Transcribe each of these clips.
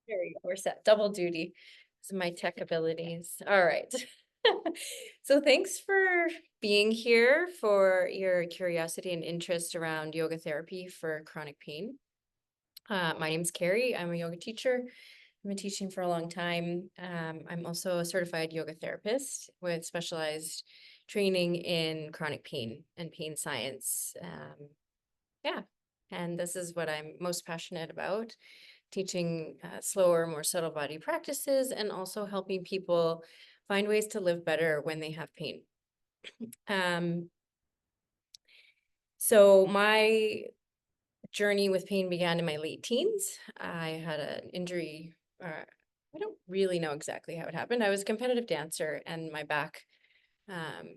There you go. We're set. Double duty. This is my tech abilities. All right. So thanks for being here, for your curiosity and interest around yoga therapy for chronic pain. My name's Carrie. I'm a yoga teacher. I've been teaching for a long time. I'm also a certified yoga therapist with specialized training in chronic pain and pain science. Yeah, and this is what I'm most passionate about, teaching slower, more subtle body practices and also helping people find ways to live better when they have pain. Um, so my journey with pain began in my late teens. I had an injury. I don't really know exactly how it happened. I was a competitive dancer and my back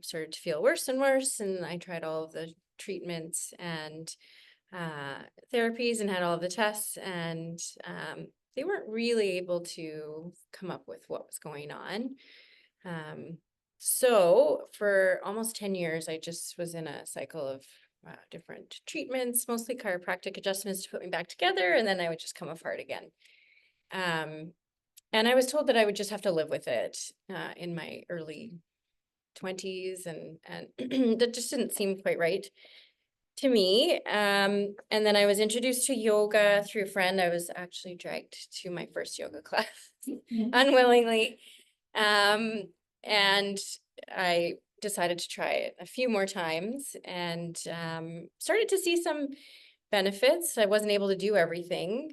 started to feel worse and worse. And I tried all of the treatments and therapies and had all of the tests, and they weren't really able to come up with what was going on. So for almost 10 years, I just was in a cycle of different treatments, mostly chiropractic adjustments to put me back together, and then I would just come apart again. Um, and I was told that I would just have to live with it in my early 20s, and that just didn't seem quite right to me. And then I was introduced to yoga through a friend. I was actually dragged to my first yoga class unwillingly. Um, and I decided to try it a few more times and started to see some benefits. I wasn't able to do everything,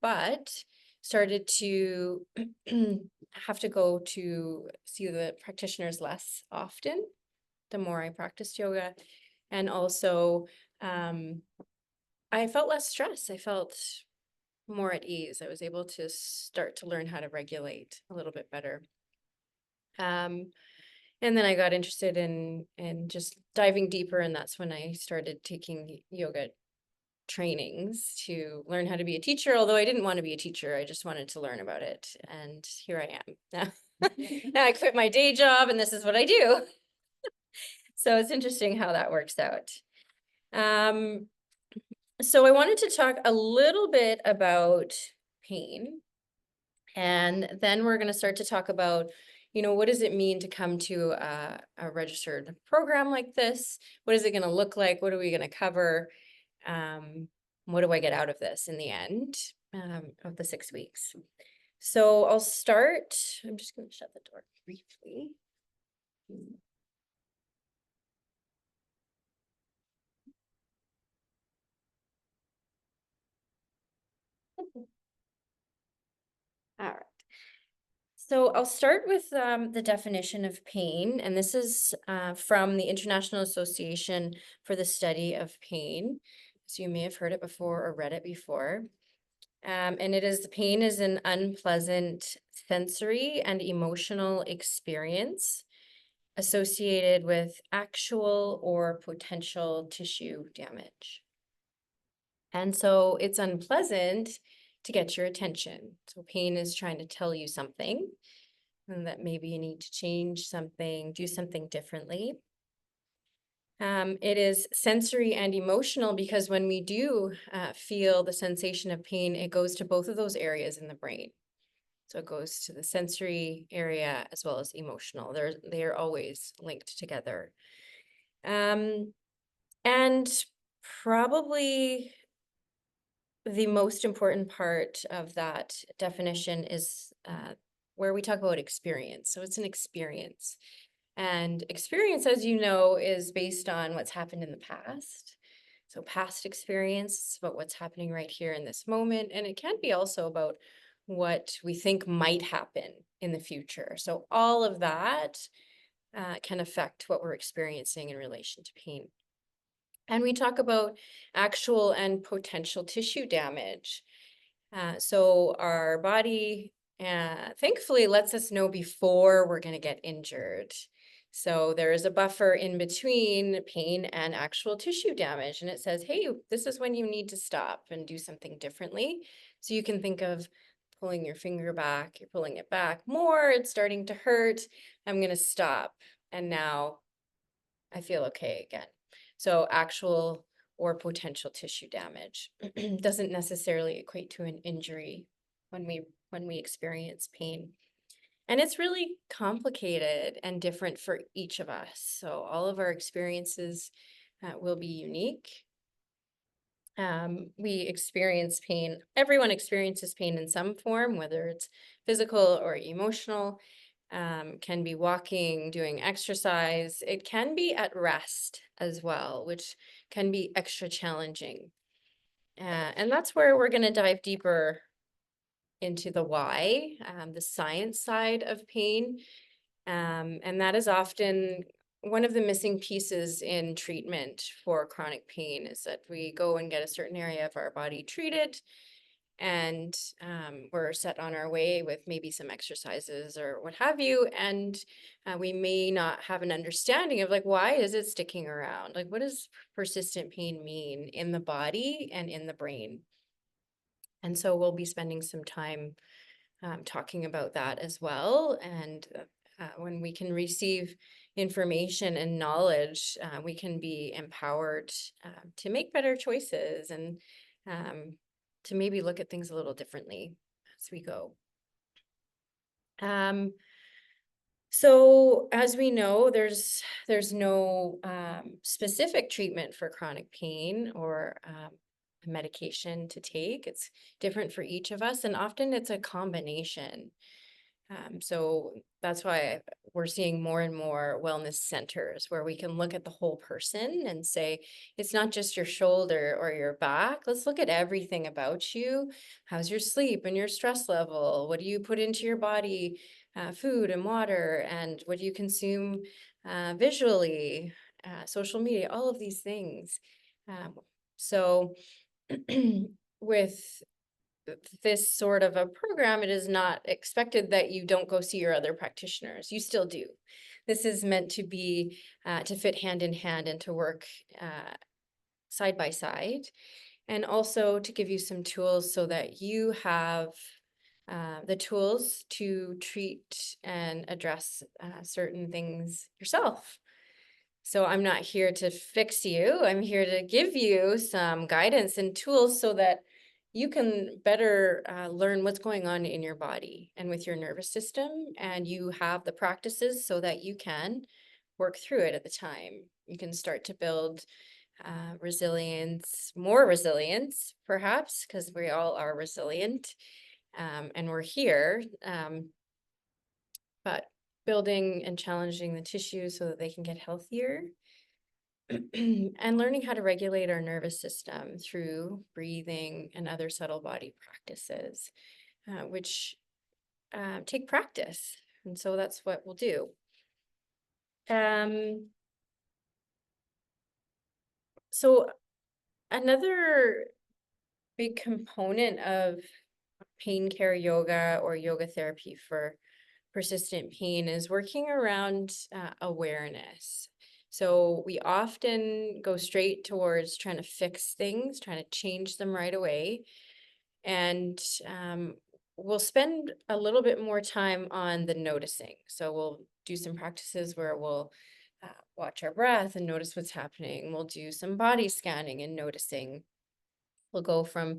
but started to have to go to see the practitioners less often the more I practiced yoga. And also, I felt less stress. I felt more at ease. I was able to start to learn how to regulate a little bit better. Um, and then I got interested in just diving deeper, and that's when I started taking yoga trainings to learn how to be a teacher. Although I didn't want to be a teacher, I just wanted to learn about it. And here I am now. Now I quit my day job, and this is what I do. So it's interesting how that works out. Um, so I wanted to talk a little bit about pain, and then we're going to start to talk about, what does it mean to come to a registered program like this? What is it going to look like? What are we going to cover? Um, what do I get out of this in the end of the 6 weeks? So I'll start. I'm just going to shut the door briefly. All right. So I'll start with the definition of pain, and this is from the International Association for the Study of Pain. So you may have heard it before or read it before. And it is pain is an unpleasant sensory and emotional experience associated with actual or potential tissue damage. And so it's unpleasant to get your attention. So pain is trying to tell you something, and that maybe you need to change something, do something differently. It is sensory and emotional because when we do feel the sensation of pain, it goes to both of those areas in the brain. So it goes to the sensory area as well as emotional. They're always linked together. And probably the most important part of that definition is where we talk about experience. So it's an experience. And experience, as you know, is based on what's happened in the past. So past experience is about what's happening right here in this moment. And it can be also about what we think might happen in the future. So all of that can affect what we're experiencing in relation to pain. And we talk about actual and potential tissue damage. So our body thankfully lets us know before we're going to get injured. So there is a buffer in between pain and actual tissue damage. And it says, hey, this is when you need to stop and do something differently. So you can think of pulling your finger back, you're pulling it back more, it's starting to hurt. I'm going to stop. And now I feel okay again. So actual or potential tissue damage doesn't necessarily equate to an injury. when we experience pain. And it's really complicated and different for each of us. So all of our experiences will be unique. We experience pain. Everyone experiences pain in some form, whether it's physical or emotional. Can be walking, doing exercise. It can be at rest as well, which can be extra challenging. And that's where we're going to dive deeper into the why, the science side of pain. And that is often one of the missing pieces in treatment for chronic pain, is that we go and get a certain area of our body treated, and we're set on our way with maybe some exercises or what have you. And we may not have an understanding of, like, why is it sticking around? Like, what does persistent pain mean in the body and in the brain? And so we'll be spending some time talking about that as well. And when we can receive information and knowledge, we can be empowered to make better choices, and to maybe look at things a little differently as we go. So as we know, there's no specific treatment for chronic pain or a medication to take. It's different for each of us, and often it's a combination. So that's why we're seeing more and more wellness centers where we can look at the whole person and say, it's not just your shoulder or your back. Let's look at everything about you. How's your sleep and your stress level? What do you put into your body, food and water? And what do you consume visually, social media, all of these things. So with this sort of a program, it is not expected that you don't go see your other practitioners. You still do. This is meant to be to fit hand in hand and to work side by side, and also to give you some tools so that you have the tools to treat and address certain things yourself. So I'm not here to fix you. I'm here to give you some guidance and tools so that you can better learn what's going on in your body and with your nervous system, and you have the practices so that you can work through it at the time. You can start to build resilience, more resilience, perhaps, because we all are resilient, and we're here. But building and challenging the tissues so that they can get healthier, and learning how to regulate our nervous system through breathing and other subtle body practices, which take practice. And so that's what we'll do. So another big component of pain care yoga or yoga therapy for persistent pain is working around awareness. So we often go straight towards trying to fix things, trying to change them right away. And we'll spend a little bit more time on the noticing. So we'll do some practices where we'll watch our breath and notice what's happening. We'll do some body scanning and noticing. We'll go from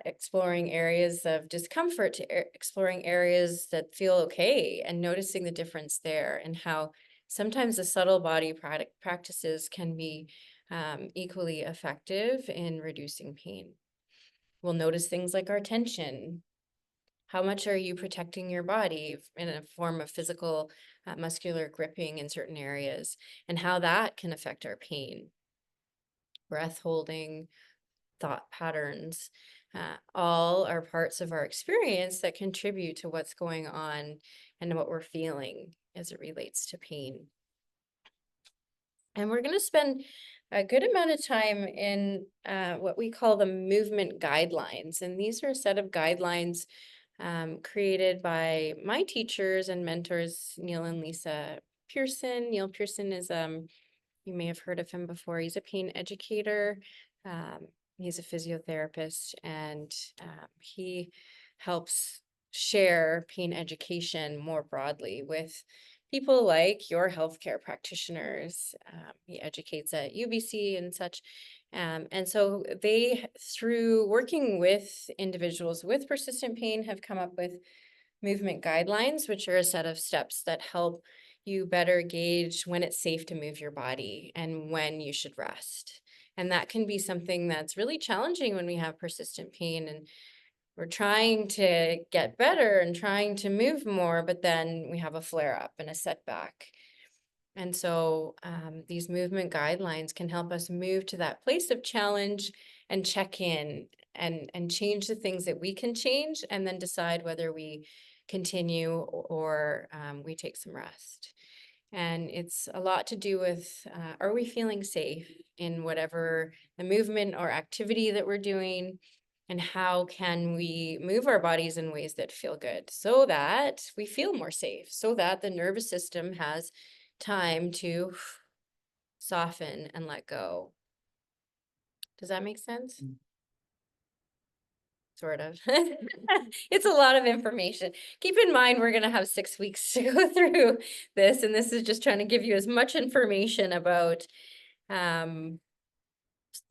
exploring areas of discomfort to exploring areas that feel okay, and noticing the difference there, and how sometimes the subtle body practices can be equally effective in reducing pain. We'll notice things like our tension. How much are you protecting your body in a form of physical, muscular gripping in certain areas, and how that can affect our pain. Breath holding, thought patterns, all are parts of our experience that contribute to what's going on and what we're feeling as it relates to pain. And we're going to spend a good amount of time in what we call the movement guidelines. And these are a set of guidelines created by my teachers and mentors, Neil and Lisa Pearson. Neil Pearson is, you may have heard of him before. He's a pain educator. He's a physiotherapist, and he helps share pain education more broadly with people like your healthcare practitioners. He educates at UBC and such. And so they, through working with individuals with persistent pain, have come up with movement guidelines, which are a set of steps that help you better gauge when it's safe to move your body and when you should rest. And that can be something that's really challenging when we have persistent pain and we're trying to get better and trying to move more, but then we have a flare up and a setback. And so these movement guidelines can help us move to that place of challenge and check in and change the things that we can change, and then decide whether we continue or we take some rest. And it's a lot to do with, are we feeling safe in whatever the movement or activity that we're doing? And how can we move our bodies in ways that feel good so that we feel more safe, so that the nervous system has time to soften and let go. Does that make sense? Sort of. It's a lot of information. Keep in mind, we're going to have 6 weeks to go through this, and this is just trying to give you as much information about the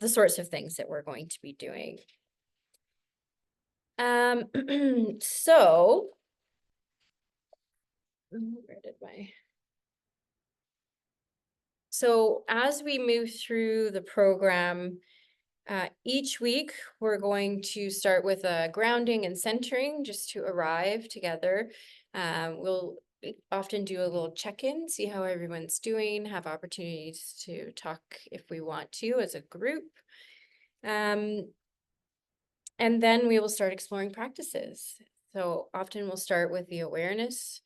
sorts of things that we're going to be doing. So, where did my... So as we move through the program, each week we're going to start with a grounding and centering just to arrive together. We'll often do a little check-in, see how everyone's doing, have opportunities to talk if we want to as a group. And then we will start exploring practices. So often we'll start with the awareness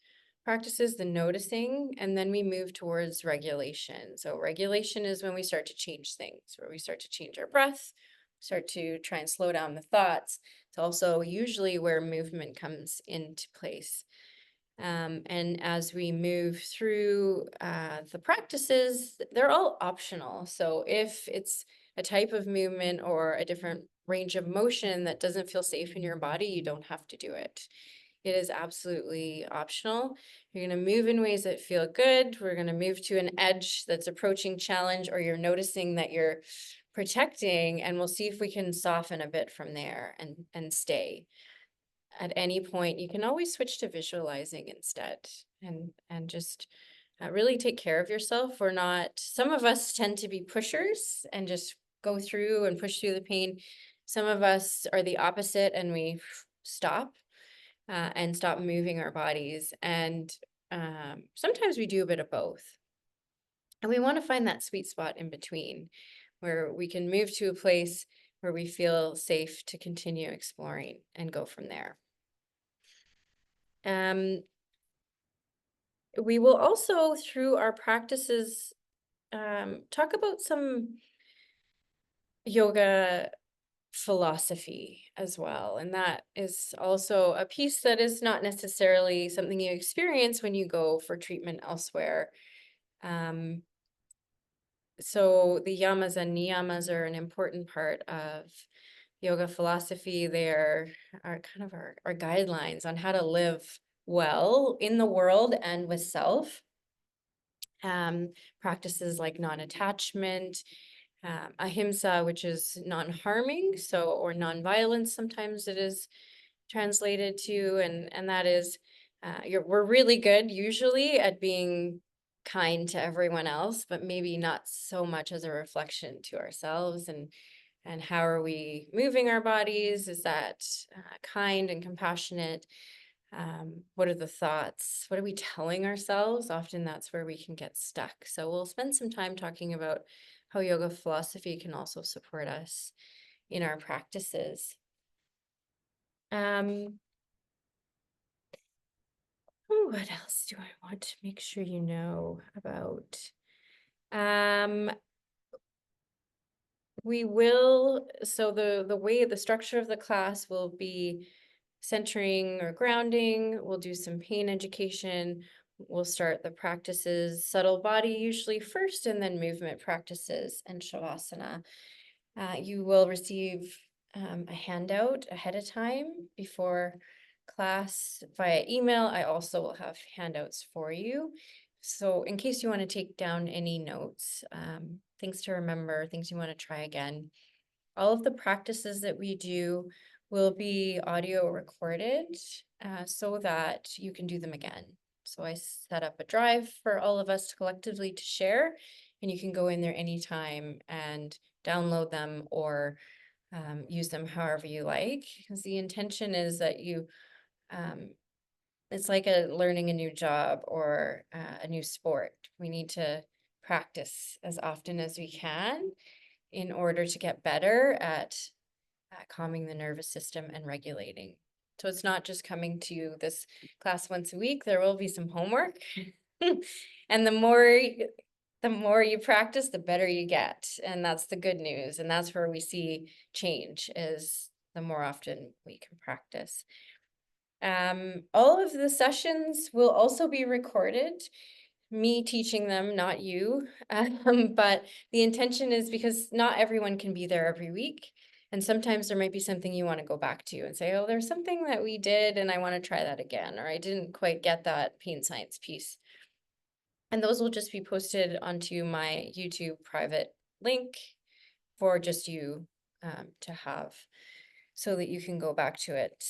practices, the noticing, and then we move towards regulation. So regulation is when we start to change things, where we start to change our breath, start to try and slow down the thoughts. It's also usually where movement comes into place. And as we move through the practices, they're all optional. So if it's a type of movement or a different range of motion that doesn't feel safe in your body, you don't have to do it. It is absolutely optional. You're going to move in ways that feel good. We're going to move to an edge that's approaching challenge, or you're noticing that you're protecting, and we'll see if we can soften a bit from there and stay. At any point, you can always switch to visualizing instead and just really take care of yourself. We're not, some of us tend to be pushers and just go through and push through the pain. Some of us are the opposite and we stop and stop moving our bodies. And sometimes we do a bit of both. And we want to find that sweet spot in between where we can move to a place where we feel safe to continue exploring and go from there. We will also, through our practices, talk about some yoga philosophy as well. And that is also a piece that is not necessarily something you experience when you go for treatment elsewhere. So the yamas and niyamas are an important part of yoga philosophy. They are kind of our guidelines on how to live well in the world and with self. Practices like non-attachment, ahimsa, which is non-harming, so, or non-violence, sometimes it is translated to, and that is, we're really good usually at being kind to everyone else, but maybe not so much as a reflection to ourselves. And how are we moving our bodies? Is that kind and compassionate? What are the thoughts? What are we telling ourselves? Often that's where we can get stuck. So we'll spend some time talking about how yoga philosophy can also support us in our practices. What else do I want to make sure you know about? We will, so the way, the structure of the class will be centering or grounding. We'll do some pain education. We'll start the practices, subtle body usually first, and then movement practices and shavasana. You will receive a handout ahead of time before class via email. I also will have handouts for you. So in case you want to take down any notes, things to remember, things you want to try again, all of the practices that we do will be audio recorded so that you can do them again. So I set up a drive for all of us collectively to share, and you can go in there anytime and download them or use them however you like. Because the intention is that it's like learning a new job or a new sport. We need to practice as often as we can in order to get better at calming the nervous system and regulating. So it's not just coming to this class once a week. There will be some homework. And the more you practice, the better you get. And that's the good news. And that's where we see change, is the more often we can practice. All of the sessions will also be recorded, me teaching them, not you. But the intention is because not everyone can be there every week. And sometimes there might be something you want to go back to and say, oh, there's something that we did and I want to try that again, or I didn't quite get that pain science piece. And those will just be posted onto my YouTube private link for just you to have, so that you can go back to it.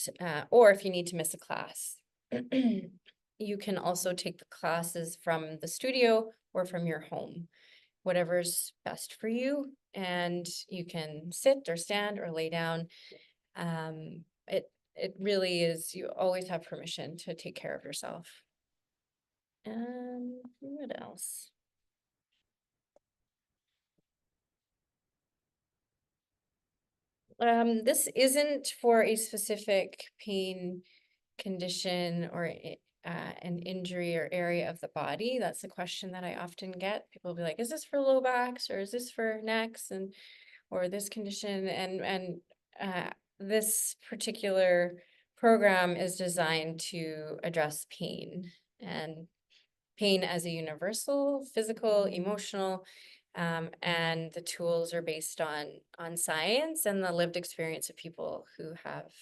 Or if you need to miss a class, you can also take the classes from the studio or from your home, whatever's best for you. And you can sit or stand or lay down. It really is, you always have permission to take care of yourself. What else? This isn't for a specific pain condition or an injury or area of the body. That's the question that I often get. People will be like, is this for low backs or is this for necks and or this condition? And this particular program is designed to address pain, and pain as a universal, physical, emotional, and the tools are based on science and the lived experience of people who have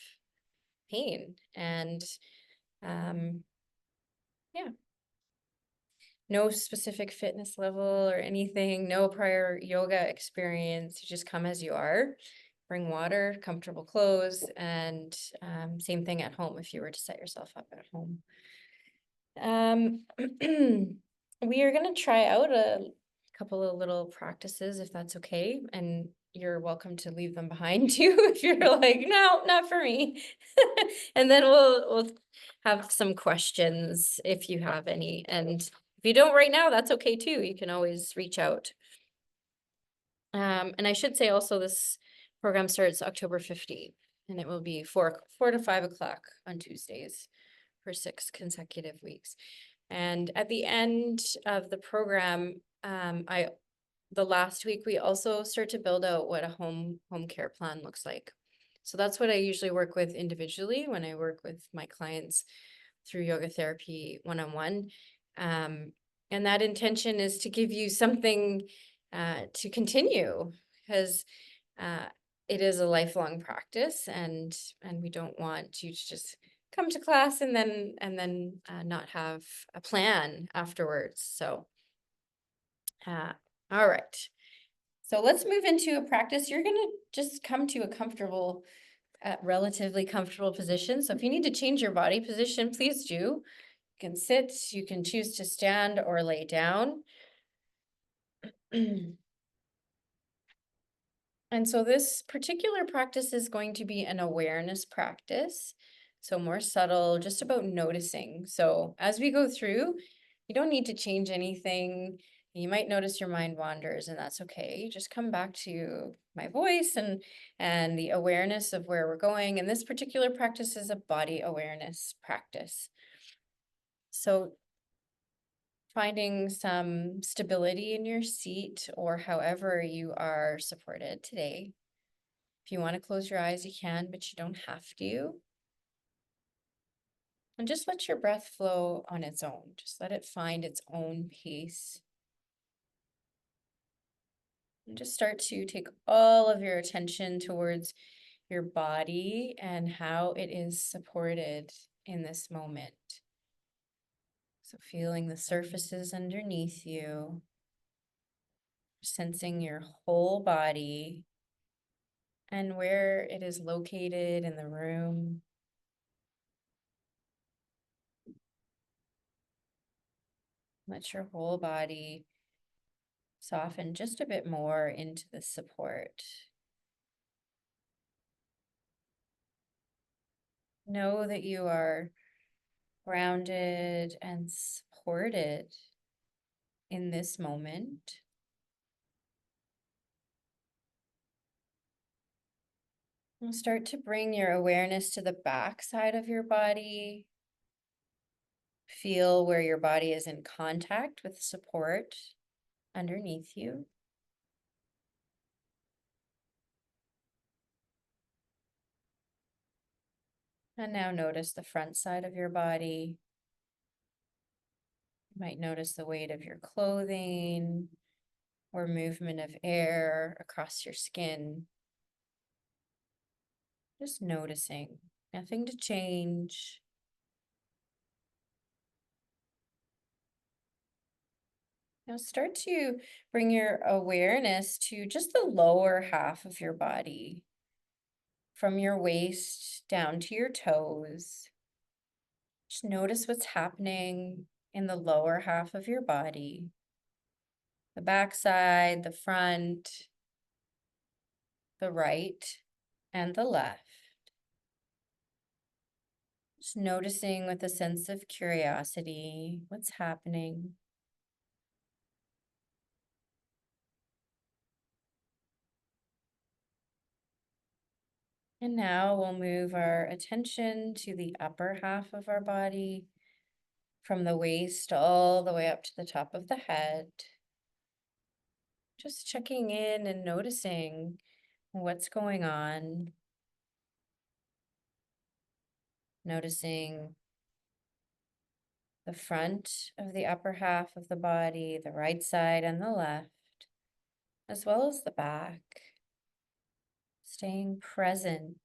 pain. And yeah, no specific fitness level or anything, no prior yoga experience. You just come as you are, bring water, comfortable clothes, and same thing at home if you were to set yourself up at home. We are going to try out a couple of little practices if that's okay, and you're welcome to leave them behind too if you're like, no, not for me. And then we'll have some questions if you have any, and if you don't right now, that's okay too. You can always reach out. And I should say also, this program starts October 15th, and it will be 4 to 5 o'clock on Tuesdays for 6 consecutive weeks. And at the end of the program, the last week, we also start to build out what a home care plan looks like. So that's what I usually work with individually when I work with my clients through yoga therapy one-on-one. And that intention is to give you something to continue, because it is a lifelong practice, and we don't want you to just come to class and then not have a plan afterwards. So, all right. So let's move into a practice. You're going to just come to a comfortable, relatively comfortable position. So if you need to change your body position, please do. You can sit, you can choose to stand or lay down. And so this particular practice is going to be an awareness practice. So more subtle, just about noticing. So as we go through, you don't need to change anything. You might notice your mind wanders, and that's okay. Just come back to my voice and the awareness of where we're going. And this particular practice is a body awareness practice. So finding some stability in your seat or however you are supported today. If you want to close your eyes, you can, but you don't have to. And just let your breath flow on its own. Just let it find its own pace. And just start to take all of your attention towards your body and how it is supported in this moment. So feeling the surfaces underneath you, sensing your whole body and where it is located in the room. Let your whole body soften just a bit more into the support. Know that you are grounded and supported in this moment. And start to bring your awareness to the back side of your body. Feel where your body is in contact with support underneath you. And now notice the front side of your body. You might notice the weight of your clothing or movement of air across your skin. Just noticing, nothing to change. Now start to bring your awareness to just the lower half of your body, from your waist down to your toes. Just notice what's happening in the lower half of your body, the back side, the front, the right, and the left. Just noticing with a sense of curiosity what's happening. And now we'll move our attention to the upper half of our body, from the waist all the way up to the top of the head. Just checking in and noticing what's going on. Noticing the front of the upper half of the body, the right side and the left, as well as the back. Staying present,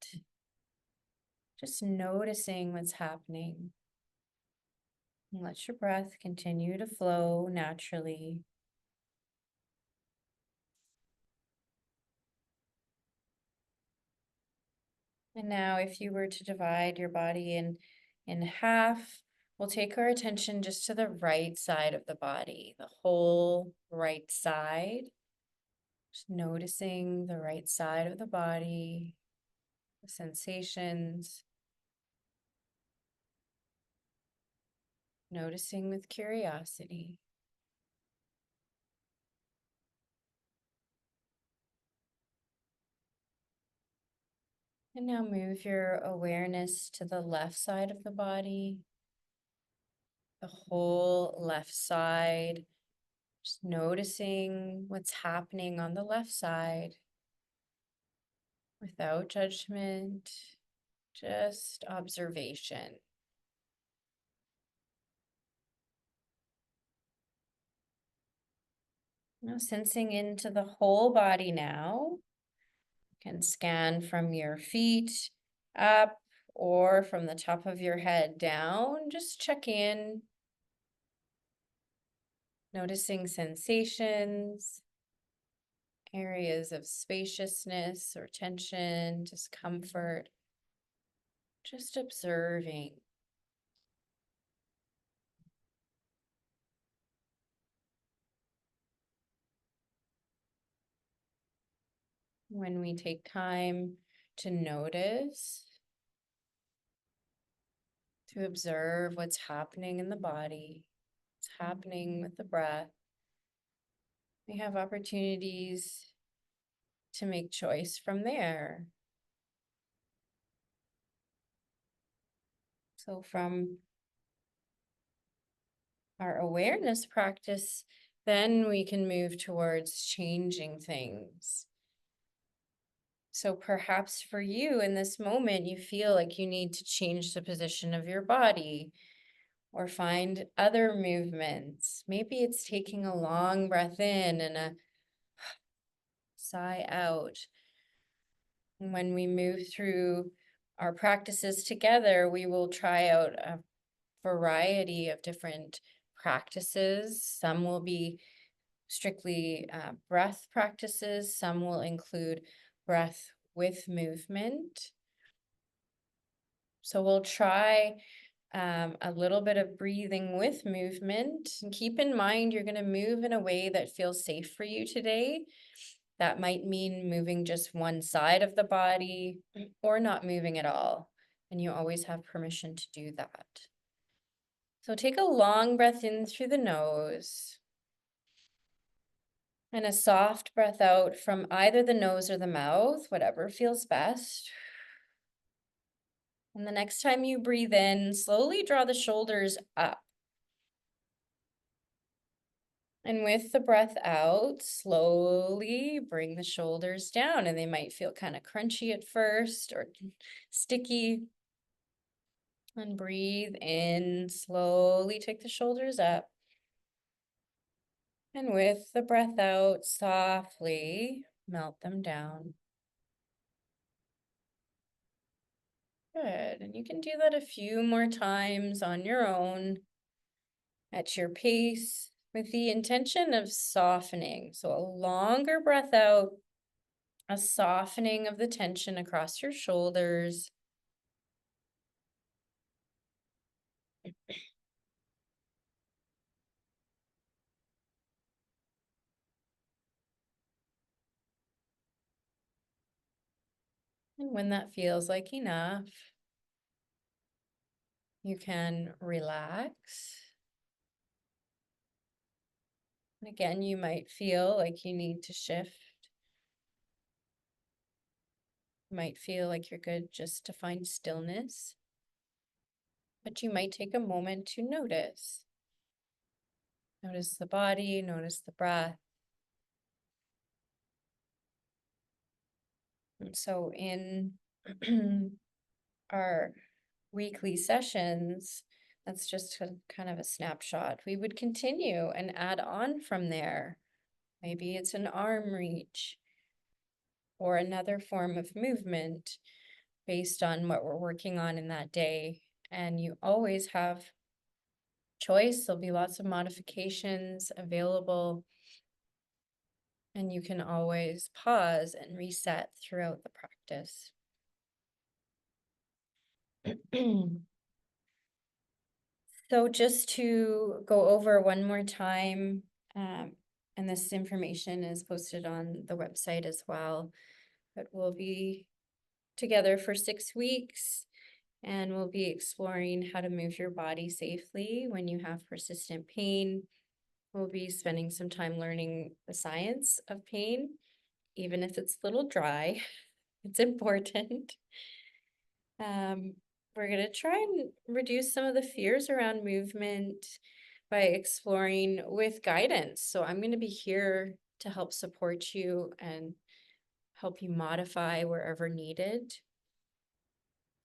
just noticing what's happening. And let your breath continue to flow naturally. And now if you were to divide your body in half, we'll take our attention just to the right side of the body, the whole right side. Just noticing the right side of the body, the sensations. Noticing with curiosity. And now move your awareness to the left side of the body, the whole left side. Just noticing what's happening on the left side without judgment, just observation. Now sensing into the whole body now. You can scan from your feet up or from the top of your head down. Just check in. Noticing sensations, areas of spaciousness or tension, discomfort, just observing. When we take time to notice, to observe what's happening in the body, what's happening with the breath, we have opportunities to make choice from there. So from our awareness practice, then we can move towards changing things. So perhaps for you in this moment, you feel like you need to change the position of your body or find other movements. Maybe it's taking a long breath in and a sigh out. And when we move through our practices together, we will try out a variety of different practices. Some will be strictly breath practices. Some will include breath with movement. So we'll try a little bit of breathing with movement. And keep in mind, you're going to move in a way that feels safe for you today. That might mean moving just one side of the body or not moving at all. And you always have permission to do that. So take a long breath in through the nose and a soft breath out from either the nose or the mouth, whatever feels best. And the next time you breathe in, slowly draw the shoulders up. And with the breath out, slowly bring the shoulders down. And they might feel kind of crunchy at first or sticky. And breathe in, slowly take the shoulders up. And with the breath out, softly melt them down. Good. And you can do that a few more times on your own at your pace with the intention of softening. So a longer breath out, a softening of the tension across your shoulders. And when that feels like enough, you can relax. And again, you might feel like you need to shift. You might feel like you're good just to find stillness. But you might take a moment to notice. Notice the body, notice the breath. And so in our weekly sessions, that's just kind of a snapshot. We would continue and add on from there. Maybe it's an arm reach or another form of movement based on what we're working on in that day. And you always have choice. There'll be lots of modifications available. And you can always pause and reset throughout the practice. So just to go over one more time, and this information is posted on the website as well, but we'll be together for 6 weeks and we'll be exploring how to move your body safely when you have persistent pain. We'll be spending some time learning the science of pain, even if it's a little dry, it's important. We're going to try and reduce some of the fears around movement by exploring with guidance. So I'm going to be here to help support you and help you modify wherever needed.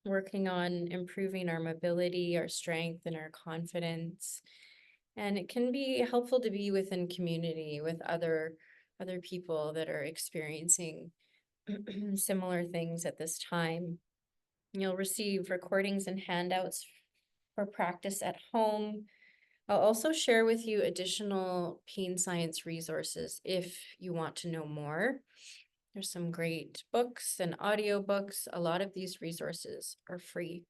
Working on improving our mobility, our strength, and our confidence. And it can be helpful to be within community with other people that are experiencing similar things at this time. You'll receive recordings and handouts for practice at home. I'll also share with you additional pain science resources if you want to know more. There's some great books and audiobooks. A lot of these resources are free.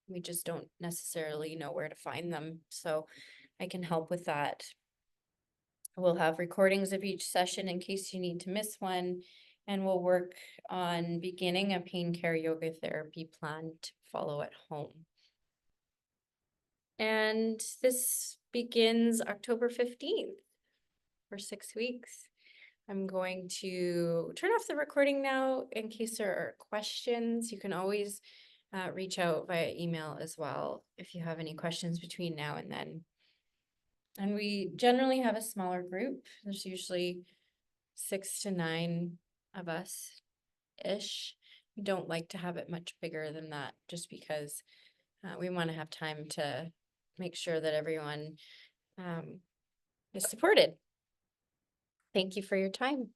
We just don't necessarily know where to find them, so I can help with that. We'll have recordings of each session in case you need to miss one, and we'll work on beginning a pain care yoga therapy plan to follow at home. And this begins October 15th for 6 weeks. I'm going to turn off the recording now in case there are questions. You can always reach out via email as well if you have any questions between now and then. And we generally have a smaller group. There's usually 6 to 9 of us-ish. We don't like to have it much bigger than that just because we want to have time to make sure that everyone is supported. Thank you for your time.